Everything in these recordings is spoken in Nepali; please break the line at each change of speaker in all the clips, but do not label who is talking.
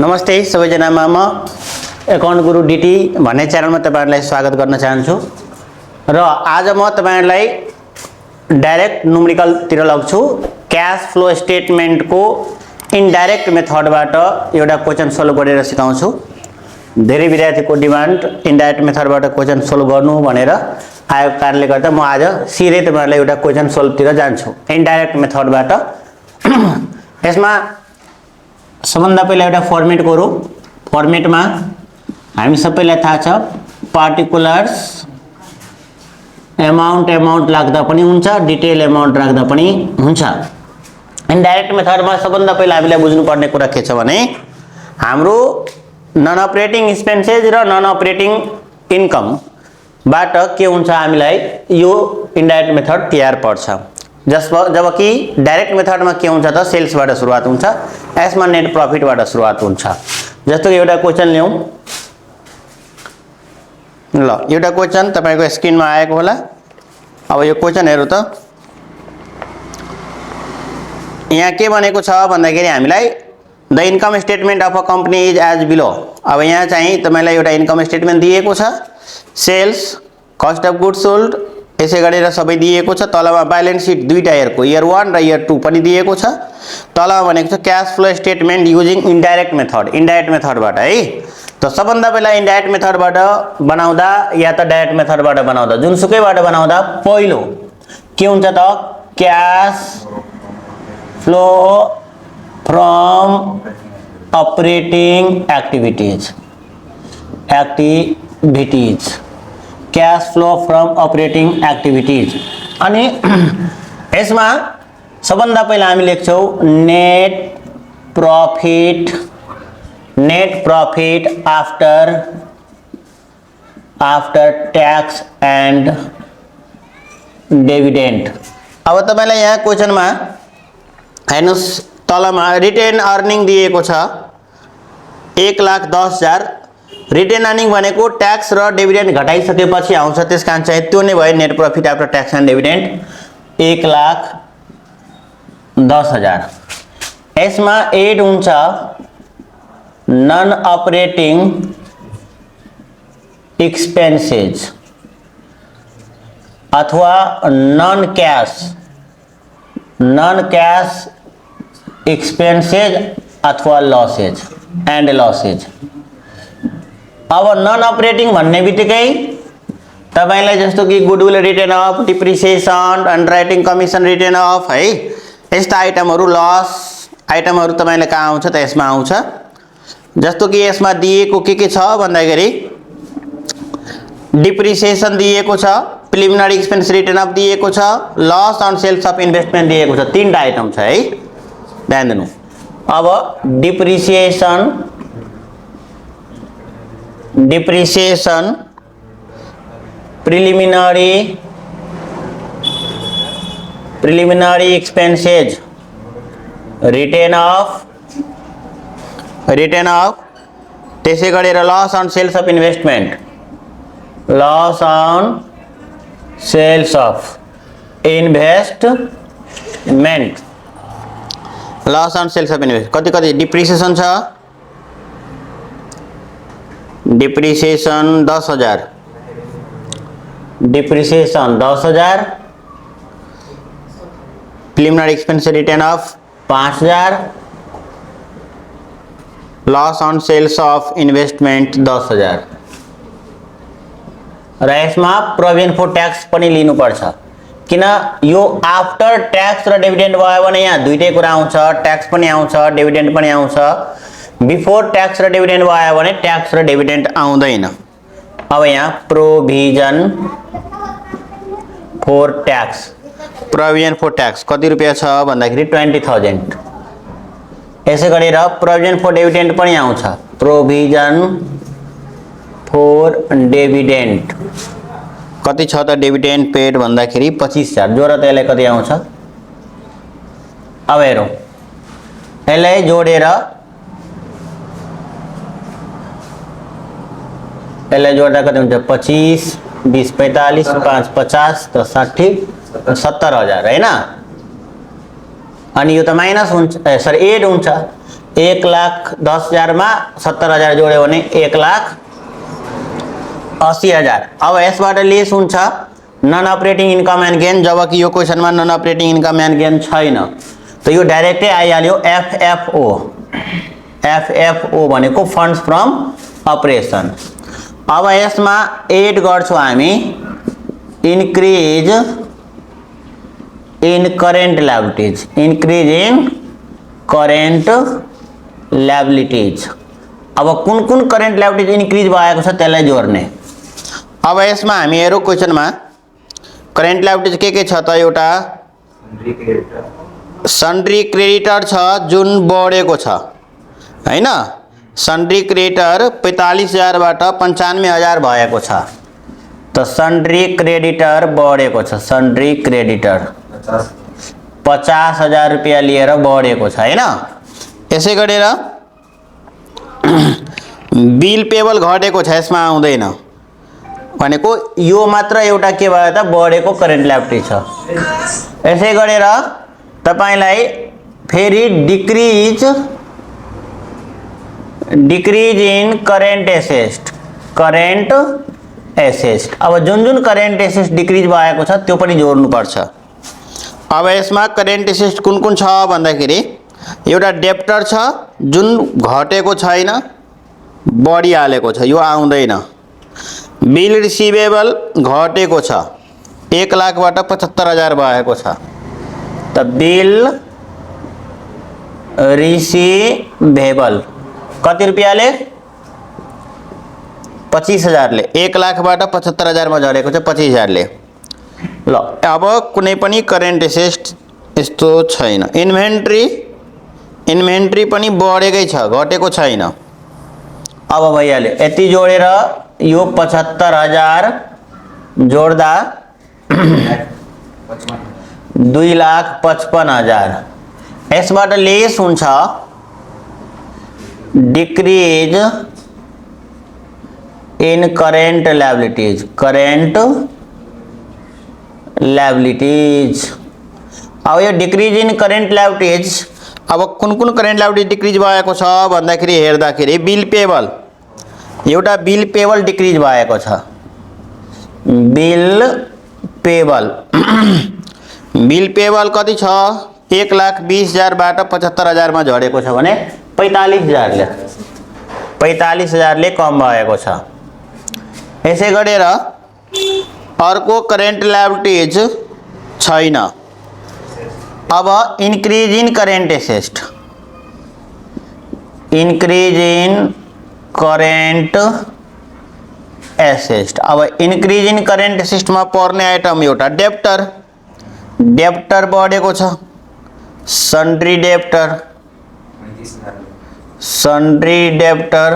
नमस्ते सबैजनामा म एकाउन्ट गुरु डीटी भन्ने च्यानलमा तपाईहरुलाई स्वागत गर्न चाहन्छु र आज म तपाईहरुलाई डाइरेक्ट न्युमेरिकल तिर लग्छु। क्याश फ्लो स्टेटमेन्ट को इनडाइरेक्ट मेथडबाट एउटा क्वेशन सल्भ गरेर सिकाउँछु। धेरै विद्यार्थीको डिमान्ड इनडाइरेक्ट मेथडबाट क्वेशन सल्भ गर्नु भनेर आएको कारणले गर्दा म आज सिधै तपाईहरुलाई एउटा क्वेशन सल्भ तिर जान्छु इनडाइरेक्ट मेथडबाट। यसमा सबभन्दा पहिला एउटा फर्मेट गरौँ। फर्मेटमा हामी सबैलाई थाहा छ पार्टिकुलर्स अमाउन्ट लाग्दा पनि हुन्छ, डिटेल अमाउन्ट राख्दा पनि हुन्छ। इनडाइरेक्ट मेथडमा सबभन्दा पहिला हामीले बुझ्नुपर्ने कुरा के छ भने हाम्रो नन अपरेटिङ एक्सपेन्सेस र नन अपरेटिङ इन्कम बाट के हुन्छ हामीलाई यो इनडाइरेक्ट मेथड तयार पर्छ। जबकि डाइरेक्ट मेथडमा के हुन्छ त सेल्सबाट सुरुवात हुन्छ, यसमा नेट प्रॉफिटबाट सुरुवात हुन्छ। जस्तो कि एउटा क्वेशन ल्याउँ। ल एउटा क्वेशन तपाईको स्क्रिनमा आएको होला। अब यो क्वेशन हेरौँ त। यहाँ के भनेको छ भन्दाखेरि हामीलाई the income statement of a company is as below. अब यहाँ चाहिँ तपाईलाई एउटा इन्कम स्टेटमेन्ट दिएको छ, sales, cost of goods sold यसै गरेर सबै दिएको छ। तलमा ब्यालेन्स सिट दुईटा हेरको इयर 1 र इयर 2 पनि दिएको छ। तलमा भनेको छ cash flow statement using indirect method, indirect मेथडबाट है। त सबभन्दा पहिला इनडाइरेक्ट मेथडबाट बनाउँदा या त डाइरेक्ट मेथडबाट बनाउँदा जुनसुकैबाट बनाउँदा पहिलो के हुन्छ त cash flow from operating activities cash flow from operating activities. अनि यसमा सबभन्दा पहिला हामी लेख्छौँ net profit after tax and dividend. अब तपाईलाई यहाँ क्वेशनमा हेर्नुस् तलमा रिटेन अर्निङ दिएको छ 1,10,000। रिटेन अर्निङ भनेको ट्याक्स र डिभिडेन्ड घटाइसकेपछि आउँछ, त्यसकारण चाहिँ त्यो नै भयो net profit after tax and dividend 1,10,000। यसमा एड हुन्छ नन अपरेटिङ एक्सपेन्सेस अथवा नन क्याश एक्सपेन्सेस अथवा लसेज। अब नन अपरेटिङ भन्ने बित्तिकै तपाईलाई जस्तो कि goodwill written off, depreciation, underwriting commission written off है, यस्ता आइटमहरु लस आइटमहरु तपाईलाई कहाँ आउँछ त यसमा आउँछ। जस्तो कि यसमा दिएको के छ भन्दाखेरि डिप्रिसिएसन दिएको छ, प्रिलिमिनरी एक्सपेन्स रिटेन अफ दिएको छ, loss on sales of investment दिएको छ। तीनटा आइटम छ है, ध्यान दिनु। अब depreciation preliminary expenses written off त्यसै गरेर loss on sales of investment कति डिप्रिसिएसन छ, depreciation 10,000 preliminary expense written off 5,000 loss on sales of investment 10,000। र यसमा प्रोभिजन फर ट्याक्स पनि लिनुपर्छ, किन यो आफ्टर ट्याक्स र डिभिडेन्ड भयो भने यहाँ दुईटै कुरा आउँछ, ट्याक्स पनि आउँछ डिभिडेन्ड पनि आउँछ। बिफोर ट्याक्स र डिभिडेन्ड भयो भने ट्याक्स र डिभिडेन्ड आउँदैन। अब यहाँ प्रोभिजन फर ट्याक्स कति रुपैयाँ छ भन्दाखेरि 20,000। यसै गरेर प्रोभिजन फर डिभिडेन्ड पनि आउँछ, प्रोभिजन फर डिभिडेन्ड कति छ त डिभिडेन्ड पेड भन्दाखेरि 25,000। जोड त यसलाई कति आउँछ। अब हेरौँ, यसलाई जोडेर यसलाई जोड्दा कति हुन्छ 25, 20, 45, 5, 50, 60, 70,000 हैन। अनि यो त माइनस हुन्छ, सरी एड हुन्छ। 1,10,000 में 70,000 जोड्यो भने 1,80,000। अब यसबाट लेस हुन्छ non operating income and gain, जबकि यो क्वेसनमा non operating income and gain छैन, त यो डाइरेक्टै आइहाल्यो एफएफओ। एफएफओ भनेको फन्ड्स फ्रम अपरेसन। अब यसमा एड गर्छौं हामी increase in current liabilities, increase in current liabilities. अब कुन कुन करेन्ट लायबिलिटीज इन्क्रिज भएको छ त्यसलाई जोड्ने। अब यसमा हामी हेरौँ क्वेसनमा करेन्ट लायबिलिटीज के छ त, एउटा सन्ड्री क्रेडिटर छ जुन बढेको छ हैन, सन्ड्री क्रेडिटर 45,000 बाट 95,000 भएको छ, त सन्ड्री क्रेडिटर बढेको छ, सन्ड्री क्रेडिटर 50,000 रुपैयाँ लिएर बढेको छ हैन। यसै गरेर बिल पेबल घटेको छ, यसमा आउँदैन भनेको यो मात्र एउटा के भयो त बढेको करेन्ट लायबिलिटी छ। यसै गरेर तपाईलाई फेरि decrease in current asset, current asset. अब जुन जुन करेन्ट एसेट डिक्रिज भएको छ त्यो पनि जोड्नु पर्छ। अब यसमा करेन्ट एसेट कुन कुन छ भन्दाखेरि एउटा डेप्टर छ जुन घटेको छैन बढिहालेको छ, यो आउँदैन। बिल रिसिभेबल घटेको छ 1,00,000 बाट 75,000 भएको छ, त बिल रिसिभेबल कति रुपैयाँले 25,000 ले, 1,00,000 बाट 75,000 मा झरेको छ 25,000 ले। ल अब कुनै पनि करेन्ट एसेट यस्तो छैन। इन्भेन्ट्री पनि बढेकै छ, घटेको छैन। अब भइहाल्यो यति जोडेर यो 75,000 जोड्दा 2,55,000। यसबाट लेस हुन्छ decrease in current liabilities, current liabilities. अब यो डिक्रिज इन करेन्ट लायबिलिटीज, अब कुन कुन करेन्ट लायबिलिटी डिक्रिज भएको छ भन्दाखेरि हेर्दाखेरि बिल पेबल, एउटा बिल पेबल डिक्रिज भएको छ, बिल पेबल बिल पेबल कति छ 1,20,000 बाट 75,000 मा झरेको छ भने 45,000 ले कम भएको छ। यसै गरेर अर्को करेन्ट लायबिलिटीज छैन। अब increase in current asset, increase in current asset. अब इन्क्रिज इन करेन्ट एसेट में पर्ने आइटम एउटा डेप्टर, डेप्टर बढेको छ, सन्ड्री डेप्टर, सन्ड्री डेप्टर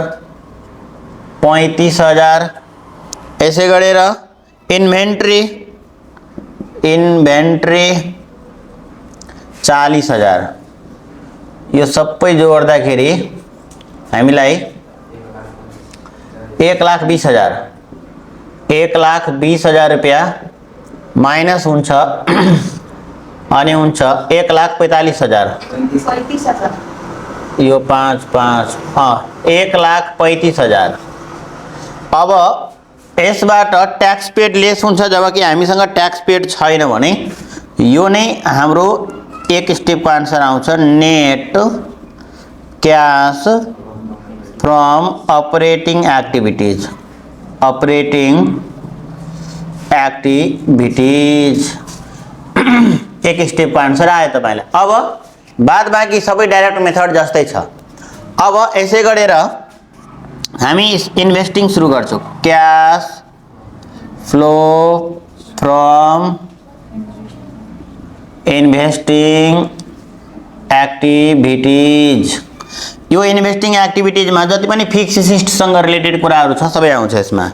35,000। यसै गरेर इन्भेन्ट्री 40,000। यो सबै जोड्दाखेरि हामीलाई 1,20,000 रुपैयाँ माइनस हुन्छ अनि हुन्छ 1,45,000। यो 5 1,35,000। अब यसबाट ट्याक्स पेड लेस हुन्छ, जबकि हामीसँग ट्याक्स पेड छैन भने यो नै हाम्रो एक स्टेपको आन्सर आउँछ net cash from operating activities, operating activities. एक स्टेपको आन्सर आयो तपाईलाई। अब बाद बाँकी सबै डाइरेक्ट मेथड जस्तै छ। अब यसै गरेर हामी इन्भेस्टिङ सुरु गर्छौं। Cash flow from investing activities. यो इन्भेस्टिङ एक्टिभिटीज में जति पनि फिक्स एसेट सँग रिलेटेड कुराहरु छ सबै आउँछ यसमा।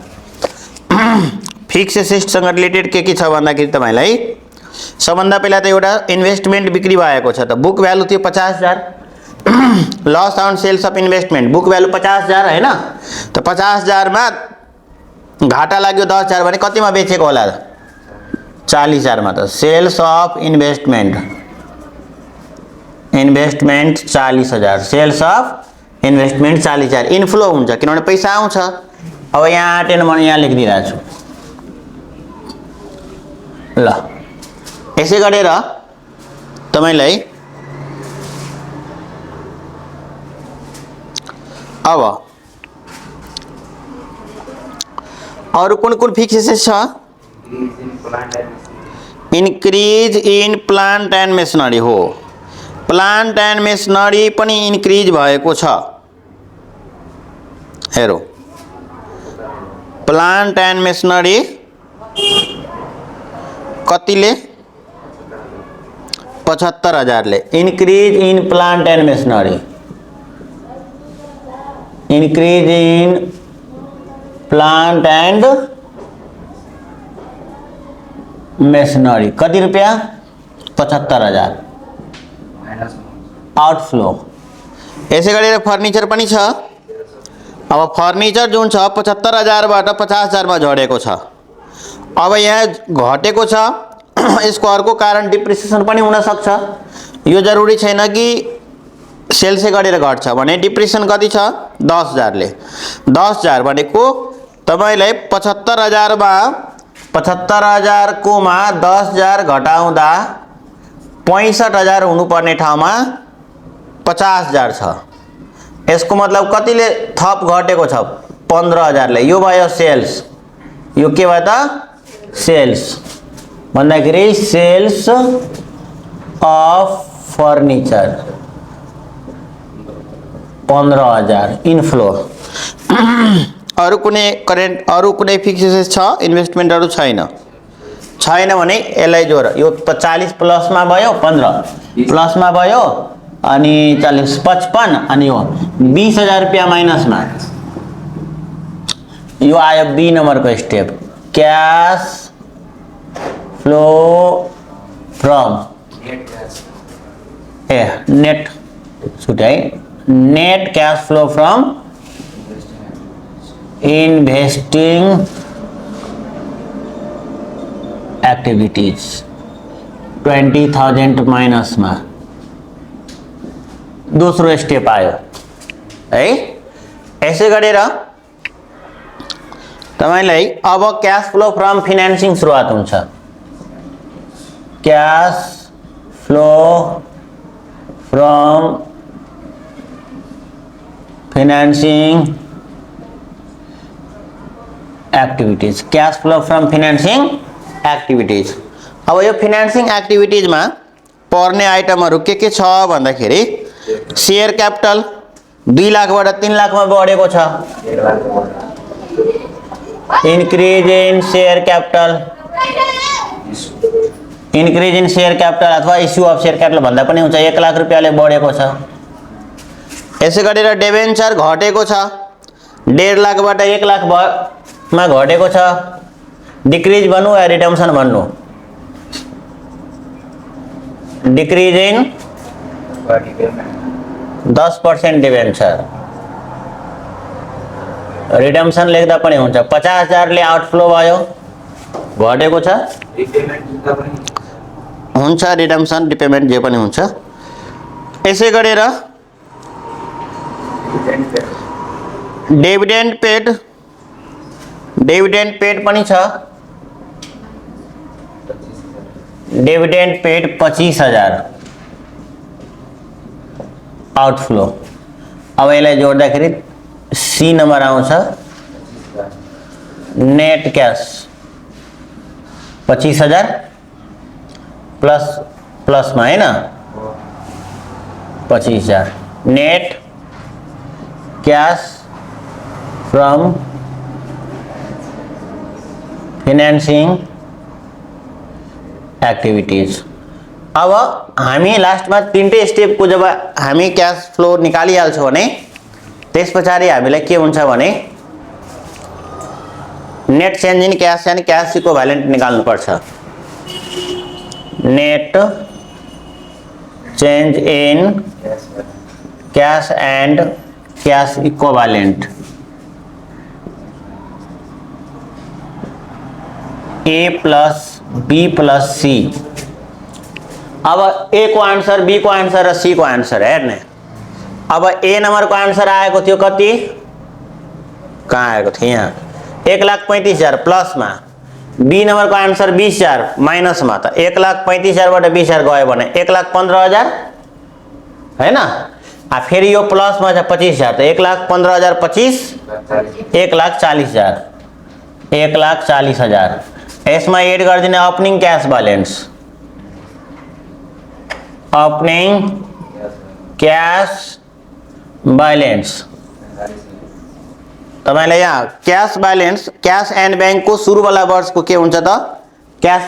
फिक्स एसेट सँग रिलेटेड के छ भन्दाखेरि तपाईलाई सबभन्दा पहिला त एउटा इन्भेस्टमेन्ट बिक्री भएको छ, त बुक भ्यालु थियो 50,000, loss on sales of investment book value 50,000 हैन, त 50,000 मा घाटा लाग्यो 10,000 भने कतिमा बेचेको होला 40,000 मा। त sales of investment investment 40,000, sales of investment 40,000 inflow हुन्छ किनभने पैसा आउँछ। अब यहाँ आँटेन भने यहाँ लेखिदिरहेको छु। ल यसै गरेर तपाईलाई अब अरू कुन कुन फिक्सेस छ? Increase in plant and masonry हो। प्लान्ट एन्ड मेसनरी पनि इन्क्रिज भएको छ। हेरौ प्लान्ट एन्ड मेसनरी कतिले? 75,000 ले। Increase in plant and masonry, increase in plant and masonry कति रुपियाँ? 75,000 आउटफ्लो। यसै गरेर फर्निचर पनि छ। अब फर्निचर जुन छ 75,000 बाट 50,000 मा झरेको छ। अब यहाँ घटेको छ, यसको अर्को कारण डिप्रिसिएसन पनि हुन सक्छ। यो जरुरी छैन कि सेल्सै गरेर घट्छ भने। डिप्रिसिएसन कति छ? 10,000 ले। 10,000 भनेको तपाईलाई 75,000 मा 75,000 को मा 10,000 घटाउँदा 65,000 हुनुपर्ने ठाउँमा 50,000 छ। यसको मतलब कतिले थप घटेको छ? 15,000 ले। यो भयो सेल्स। यो के भयो त? सेल्स भन्दाखेरि सेल्स अफ फर्निचर 15,000 इनफ्लो। अरू कुनै करेन्ट अरू कुनै फिक्सेस छ? इन्भेस्टमेन्टहरु छैन। छैन भने यसलाई जोड। यो 40 प्लस मा भयो, 15 प्लस मा भयो अनि 40 55 अनि यो 20,000 रुपैयाँ माइनस मा। यो आयो बी नम्बरको step. Cash flow from net छुट्याइ net cash flow from investing activities 20,000 minus में दोस्रो स्टेप आयो है। ऐसे गरेर तपाईलाई अब क्याश फ्लो फ्रम फाइनेन्सिङ सुरुवात हुन्छ। Cash flow from financing activities. Cash flow from financing activities. अब यो फाइनेन्सिङ एक्टिभिटीज में पर्ने आइटमहरु के छ भन्दाखेरि शेयर क्यापिटल 2 लाख बाट 3 लाख मा बढेको छ। Increase in share capital, increase in share capital अथवा इस्यु अफ शेयर क्यापिटल भन्दा पनि हुन्छ। 1 लाख रुपैयाँले बढेको छ। यसै गरेर डिबेन्चर घटेको छ। 1.5 लाख बाट 1 लाख मा घटेको छ। डिक्रिज भन्नु या रिडम्सन भन्नु? Decrease in 10% debenture. रिडम्सन लेख्दा पनि हुन्छ। 50,000 ले आउटफ्लो भयो, घटेको छ। हुन्छ रिडम्सन रिपेमेन्ट जे पनि हुन्छ। यसै गरेर डिभिडेन्ड पेड, डिविडेंड पेड पनि छ। Dividend paid 25,000 outflow. अब यसलाई जोड्दाखेरि सी नंबर आउँछ। नेट क्याश 25,000 प्लस प्लस में है 25,000 net cash from financing activities. अब हामी लास्ट में 3टै स्टेप को जब हामी क्याश फ्लो निकालिहाल्छौं भने त्यसपछि हामीलाई के हुन्छ भने net change in cash and cash equivalent निकाल्नु पर्छ। Net change in cash and cash equivalent A plus B plus C अब ए को आन्सर, बी को आन्सर र सी को आन्सर हेर्ने। अब ए नम्बरको आन्सर आएको थियो कति, कहाँ आएको थियो यहाँ 1,35,000 प्लसमा, बी नम्बरको आन्सर 20,000 माइनसमा, त 1,35,000 बाट 20,000 गयो भने 1,15,000 हैन। फेरि यो प्लसमा छ 25,000, त 1,15,000 25 1,40,000 1,40,000। यसमा एड गरिदिने opening cash balance, opening cash balance. तपाईलाई यहाँ cash balance, cash and bank को सुरु वाला वर्ष को के हुन्छ त, क्याश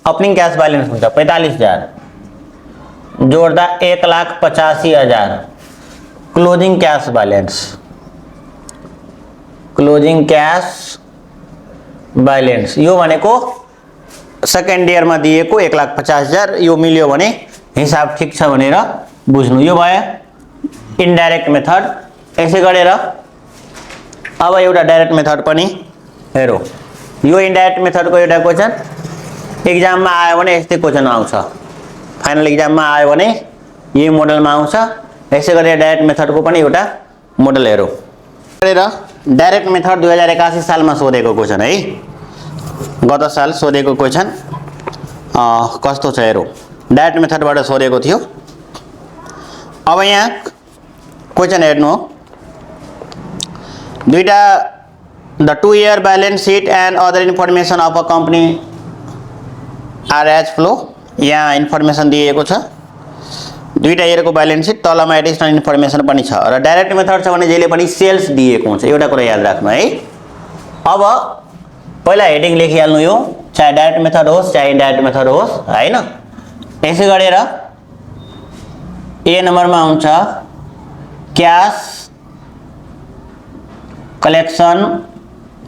ओपनिङ क्याश ब्यालेन्स हुन्छ 45,000 जोड्दा 1,85,000, closing cash balance, closing cash balance यो भनेको सेकेन्ड इयरमा दिएको 1,50,000, यो मिल्यो भने हिसाब ठिक छ भनेर बुझ्नु। यो भयो इन्डाइरेक्ट मेथड। यसै गरेर अब एउटा डाइरेक्ट मेथड पनि हेरौँ। यो इन्डाइरेक्ट मेथडको एउटा क्वेसन एक्जाममा आयो भने यस्तै क्वेसन आउँछ, फाइनल एक्जाममा आयो भने यही मोडलमा आउँछ। यसै गरेर डाइरेक्ट मेथडको पनि एउटा मोडल हेरौँ। डाइरेक्ट मेथड 2081 सालमा सोधेको क्वेसन है, गत साल सोधेको क्वेसन कस्तो छ हेरौँ। डाइरेक्ट मेथडबाट सोधेको थियो। अब यहाँ क्वेसन हेर्नु हो, दुईटा the 2-year balance sheet and other information of a company are as follow. यहाँ इन्फर्मेसन दिएको छ, दुईटा इयरको बैलेंस शीट, तलमा एडिसनल इन्फर्मेसन पनि छ। र डाइरेक्ट मेथड छ भने जहिले पनि सेल्स दिएको हुन्छ, एउटा कुरा याद राख्नु है। अब पहिला हेडिङ लेखिहाल्नु, यो चाहे डाइरेक्ट मेथड होस् चाहे इन्डाइरेक्ट मेथड होस् हैन। यसै गरेर ए नम्बरमा हुन्छ क्याश कलेक्सन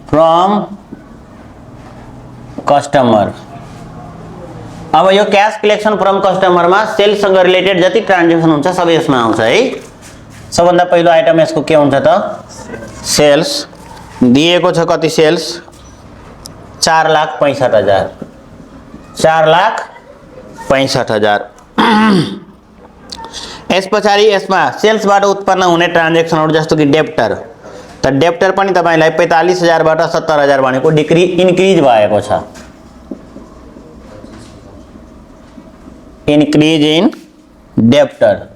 फ्रम कस्टमर। अब यो क्याश कलेक्सन फ्रम कस्टमरमा सेल्ससँग रिलेटेड जति ट्रान्जेक्सन हुन्छ सबै यसमा आउँछ है। सबभन्दा पहिलो आइटम यसको के हुन्छ त, सेल्स दिएको छ। कति सेल्स, 4,65,000, 4,65,000। यस पछाडि यसमा सेल्सबाट उत्पन्न हुने ट्रान्जेक्सनहरु जस्तो कि डेप्टर, त डेप्टर पनि तपाईलाई 45,000 बाट 70,000 भनेको इन्क्रिज भएको छ। इन्क्रिज इन डेप्टर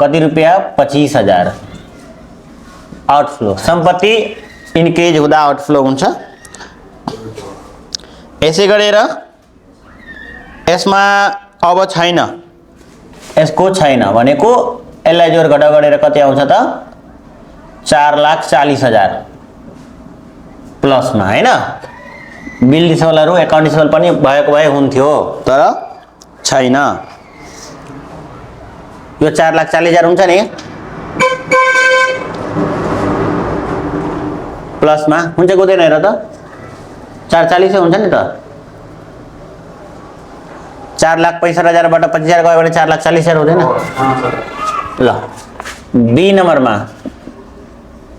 कति रुपैयाँ, 25,000 आउटफ्लो। सम्पत्ति इन्क्रिज हुँदा आउटफ्लो हुन्छ। यसै गरेर यसमा अब छैन, यसको छैन भनेको यसलाई जोड घटा गरेर कति आउँछ त, 4,40,000 प्लसमा हैन। बिल डिसेबलहरु एकाउन्ट डिसेबल पनि भएको भए हुन्थ्यो, तर छैन। यो 4,40,000 हुन्छ नि, प्लसमा हुन्छ हुँदैन हेर त, 4,40,000 हुन्छ नि त। 4,65,000 बाट 25,000 गयो भने 4,40,000 हुँदैन। ल बी नम्बरमा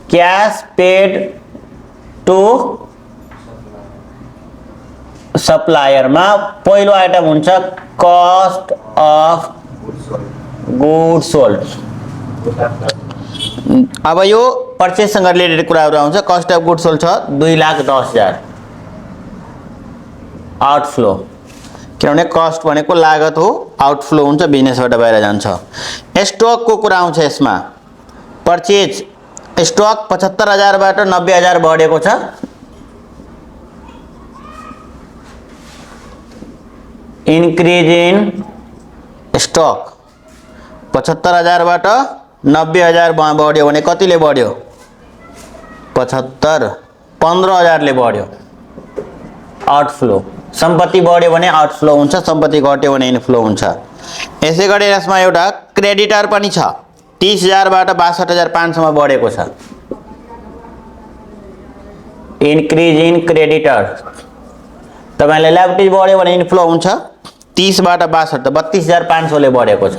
क्याश पेड टु सप्लायरमा पहिलो आइटम हुन्छ कस्ट अफ गुड्स सोल्ड। अब यो पर्चेससँग रिलेटेड कुराहरु आउँछ। कस्ट अफ गुड्स सोल्ड छ 2,10,000 आउटफ्लो, किनभने कस्ट भनेको लागत हो, आउटफ्लो हुन्छ, बिजनेसबाट बाहिर जान्छ। स्टक को कुरा आउँछ यसमा। पर्चेज स्टक 75,000 बाट 90,000 बढेको छ। इन्क्रिज इन स्टक 75,000 बाट 90,000 बढ्यो भने कतिले बढ्यो, 75, 15,000 ले बढ्यो। आउटफ्लो, सम्पत्ति बढ्यो भने आउटफ्लो हुन्छ, सम्पत्ति घट्यो भने इनफ्लो हुन्छ। यसै गरी यसमा एउटा क्रेडिटर पनि छ, 30,000 बाट 62,500 मा बढेको छ। इन्क्रिज इन क्रेडिटर, तपाईले लाइबिलिटी बढ्यो भने इनफ्लो हुन्छ, 30 बाट 62 32,500 ले बढेको छ,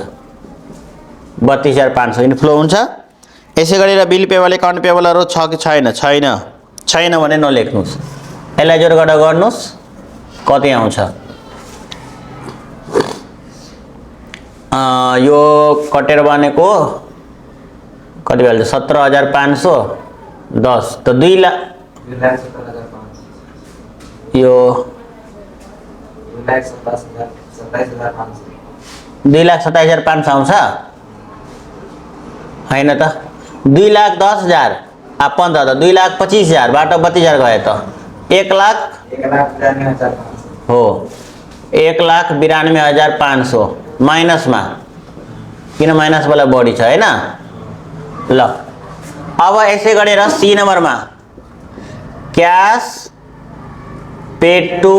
32,500 इनफ्लो हुन्छ। यसै गरेर बिल पेबल अकाउन्ट पेबलहरु छ कि छैन, छैन भने नलेख्नुस्, यसलाई जोड घटा गर्नुस्, कति आउँछ यो कटेर बनेको कति भइहाल्छ 17,510 त 2 लाख यो 2,27,500 आउँछ हैन त 2,10,000 आ 15 त 2,25,000 बाट 32,000 गयो त 1 लाख हो 1,92,500 माइनस में किन माइनस वाला बढी छ हैन ल अब यसै गरेर सी नंबर में cash paid to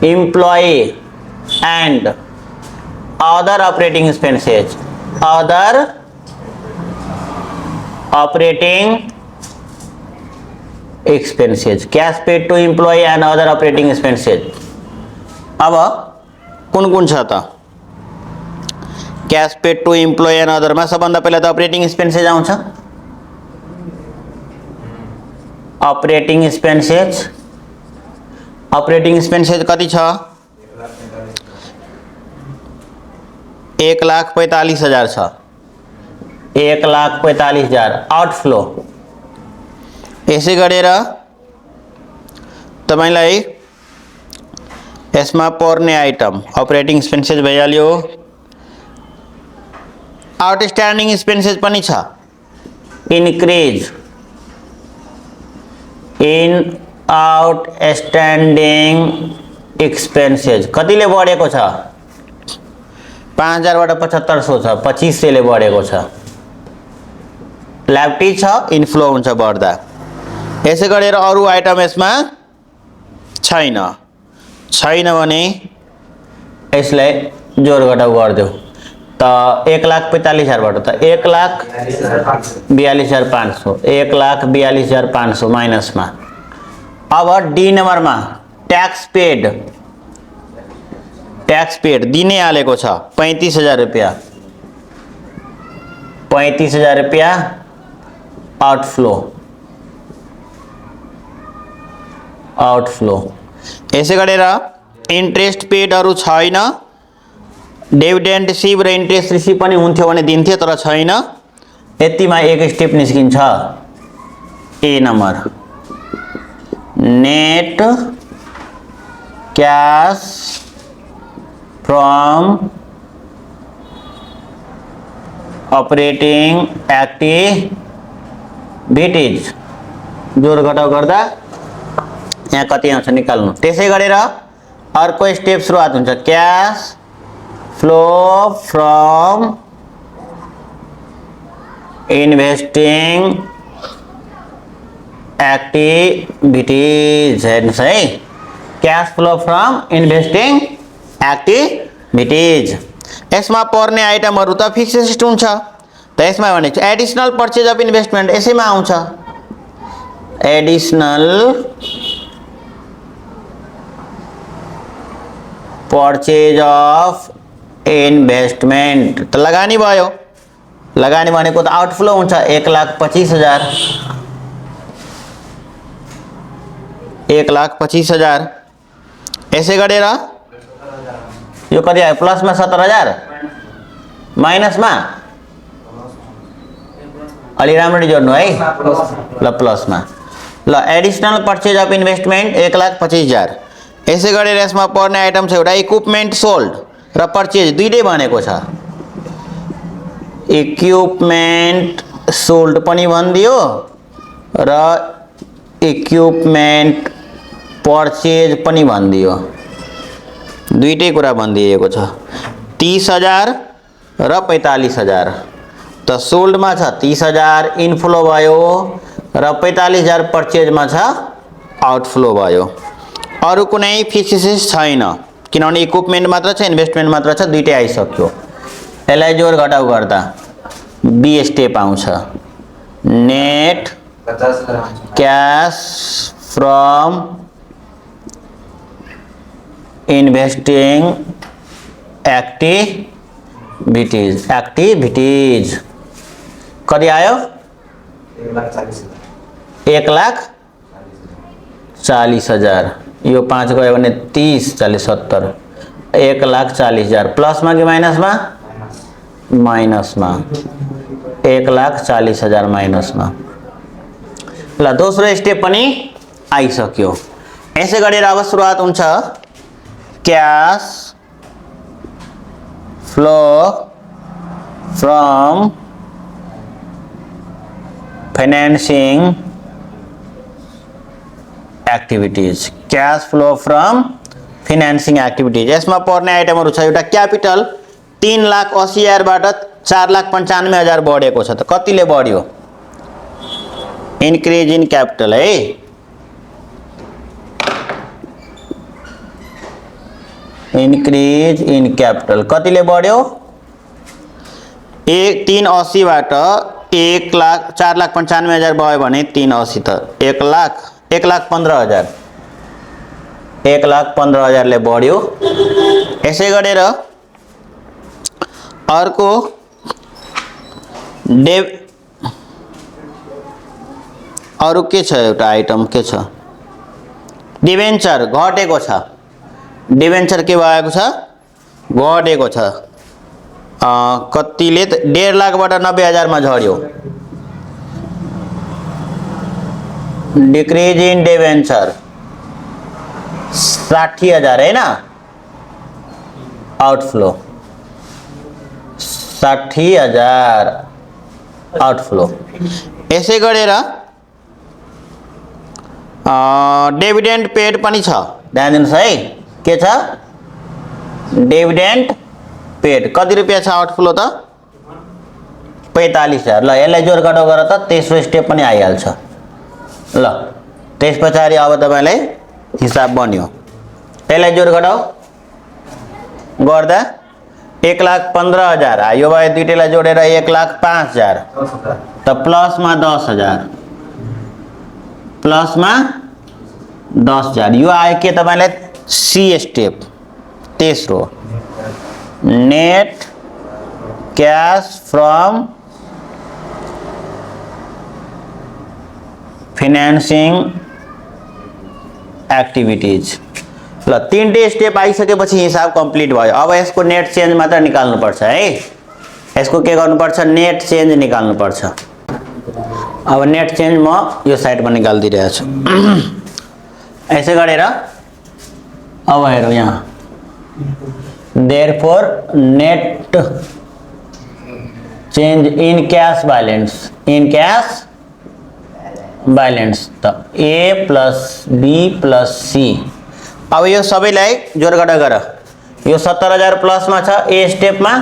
employee and other operating expenses cash paid to employee and other operating expenses अब कुन छ त cash paid to employee and other में सबभन्दा पहिला त ऑपरेटिंग एक्सपेंसेस आउँछ ऑपरेटिंग एक्सपेंसेस कति छ 1,45,000 छ 1,45,000 आउटफ्लो यसै गरेर तपाईलाई यसमा पर्ने आइटम ऑपरेटिंग एक्सपेंसेस भइहाल्यो आउटस्ट्यान्डिङ एक्सपेंसेस पनि छ इन्क्रिज इन आउटस्ट्यान्डिङ एक्सपेंसेस कतिले बढेको छ 5,000 बाट 7,500 छ 2,500 ले बढेको छ ल्याप्टी छ इन्फ्लो हुन्छ बढ्दा यसै गरेर अरु आइटम यसमा छैन भने यसलाई जोड घटाउ गर्दियौ त 1,45,000 बाट त 1,42,500 1,42,500 माइनस में अब डी नंबर में टैक्स पेड दिने हालेको छ 35,000 रुपया 35,000 रुपया आउटफ्लो यसै गरेर इंट्रेस्ट पेड अरु छैन डिविडेन्ड रिसिभ र इंट्रेस्ट रिसिभ पनि हुन्थ्यो भने दिन्थे तर छैन यतिमा एक स्टेप निस्किन्छ A number net cash from operating activities जोड घटाउ गर्दा यहाँ कति आउँछ निकाल्नु त्यसै गरेर अर्को स्टेप सुरुवात हुन्छ cash flow from investing activities हेर्नुस् है cash flow from investing activities यसमा पर्ने आइटमहरु त फिक्स्ड हुन्छ त यसमा भनेको एडिशनल पर्चेज अफ इन्भेस्टमेन्ट यसैमा आउँछ एडिशनल पर्चेज अफ इन्भेस्टमेन्ट त लगानी भयो लगानी भनेको त आउटफ्लो हुन्छ 1,25,000 1,25,000 यसै गरेर यो कति आयो प्लस में 17,000 माइनस में अलि राम्ररी जोड्नु है ल प्लस में ल एडिशनल पर्चेज अफ इन्भेस्टमेन्ट 1,25,000 यसै गरेर यसमा पर्ने आइटम छ एउटा इक्विपमेन्ट सोल्ड र पर्चेज दुईटै भनेको छ इक्विपमेन्ट सोल्ड पनि भनिदियो र इक्विपमेन्ट पर्चेज पनि भनिदियो दुईटै कुरा भनिदिएको छ 30,000 र 45,000 त सोल्ड में छ 30,000 इनफ्लो भयो र 45,000 पर्चेज में छ आउटफ्लो भयो अरु कुनै फिक्सेस छैन किनभने इक्विपमेन्ट मात्र छ इन्भेस्टमेन्ट मात्र छ दुईटै आइसक्यो यसलाई जोड घटाउ गर्दा बी स्टेप आउँछ net cash from investing activities कति आयो 1,40,000 यो 5 गयो भने 30 40 70 1,40,000 प्लस में कि माइनस में? माइनस में 1,40,000 माइनस में। ल दोस्रो स्टेप पनि आइसक्यो। यसै गरेर अब सुरुवात हुन्छ cash flow from financing activities. Cash flow from financing activities यसमा पर्ने आइटमहरु छ। एउटा क्यापिटल 3,80,000 बाट 4,95,000 बढेको छ। त कतिले बढ्यो? इन्क्रिज इन क्यापिटल है। इन्क्रिज इन क्यापिटल कतिले बढ्यो? 380 बाट 4,95,000 भयो भने 380 त 1,15,000 1,15,000 ले बढ्यो। यसै गरेर अर्को अरु के छ? एउटा आइटम के छ? डिबेन्चर घटेको छ। डिबेन्चर के भएको छ? घटेको छ। कतिले? 1.5 लाख बाट 90,000 मा झर्यो। डिक्रीज इन डिबेन्चर 60,000 है ना? Outflow 60,000 outflow. यसै गरेर डिविडेन्ड पेड पनि छ। ध्यान दिनुस् है। के छ? डिविडेन्ड पेड कति रुपैयाँ छ आउटफ्लो त? 45,000। ल यसलाई जोडघटाउ गर त तेस्रो स्टेप पनि आइहाल्छ। ल त्यसपछि अब तपाईलाई हिसाब बन्यो। यसलाई जोडघटाउ गर्दा 1,15,000 आयो। भयो दुईटैलाई जोडेर 1,05,000 त प्लस मा 10,000 प्लस मा 10,000 यो आयो के तपाईलाई? सी स्टेप तेस्रो net cash from financing activities. ल तीनटे स्टेप आइसकेपछि हिसाब कम्प्लिट भयो। अब यसको नेट चेन्ज मात्र निकाल्नु पर्छ है। यसको के गर्नु पर्छ? नेट चेन्ज निकाल्नु पर्छ। अब नेट चेन्ज म यो साइडमा निकाल्दिरहेको छु। यसै गरेर अब हेरौँ यहाँ therefore net change in cash balance. In cash balance त ए प्लस बी प्लस सी। अब यो सबैलाई जोडघटा गर। यो 70,000 प्लस में छ ए स्टेप में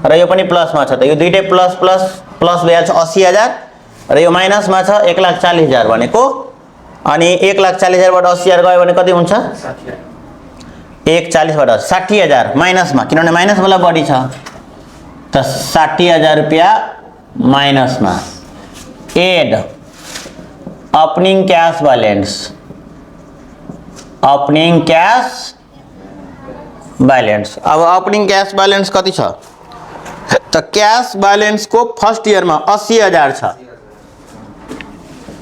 र यो पनि प्लस में छ। त यो दुईटै प्लस प्लस प्लस भइहाल्छ 80,000 र यो माइनस में छ 1,40,000 भनेको। अनि 1,40,000 बाट 80,000 गयो भने कति हुन्छ? 1,40 बाट 60,000 माइनस में, किनभने माइनस वाला बढी छ त 60,000 रुपैयाँ माइनस में। Add opening cash balance. Opening cash balance. अब ओपनिंग कैश बैलेंस कति छ? त कैश बैलेंस को फर्स्ट ईयर में 80,000 छ।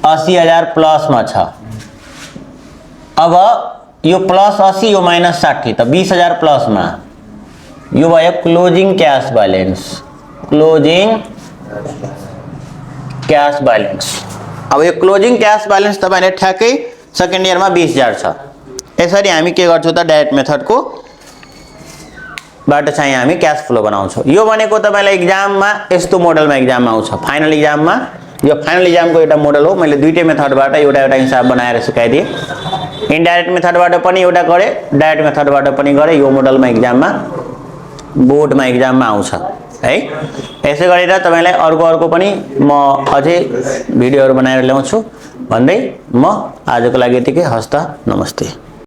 80,000 प्लस में छ। अब यो प्लस 80 यो माइनस 60 त 20,000 प्लस में। यो भयो closing cash balance. Closing cash balance. अब यो क्लोजिंग कैश बैलेंस तपाईले ठ्याक्कै सेकेन्ड इयर में 20,000 छ। यसरी हामी के गर्छौं त डाइरेक्ट मेथड को बाट चाहिँ हामी क्याश फ्लो बनाउँछौं। यो भनेको तपाईलाई एक्जाम में यस्तो मोडल में एक्जाम में आउँछ। फाइनल एक्जाम में यो फाइनल एक्जाम को एउटा मोडल हो। मैले दुईटै मेथडबाट एउटा एउटा हिसाब बनाएर सिकाइदिए। इनडाइरेक्ट मेथडबाट पनि एउटा गरे, डाइरेक्ट मेथडबाट पनि गरे। यो मोडल में एक्जाम में बोर्ड में एक्जाम में आउँछ है। यसै गरेर तपाईलाई अर्को पनि म अझै भिडियोहरु बनाएर ल्याउँछु भन्दै म आजको लागि यतिकै। हस्त नमस्ते।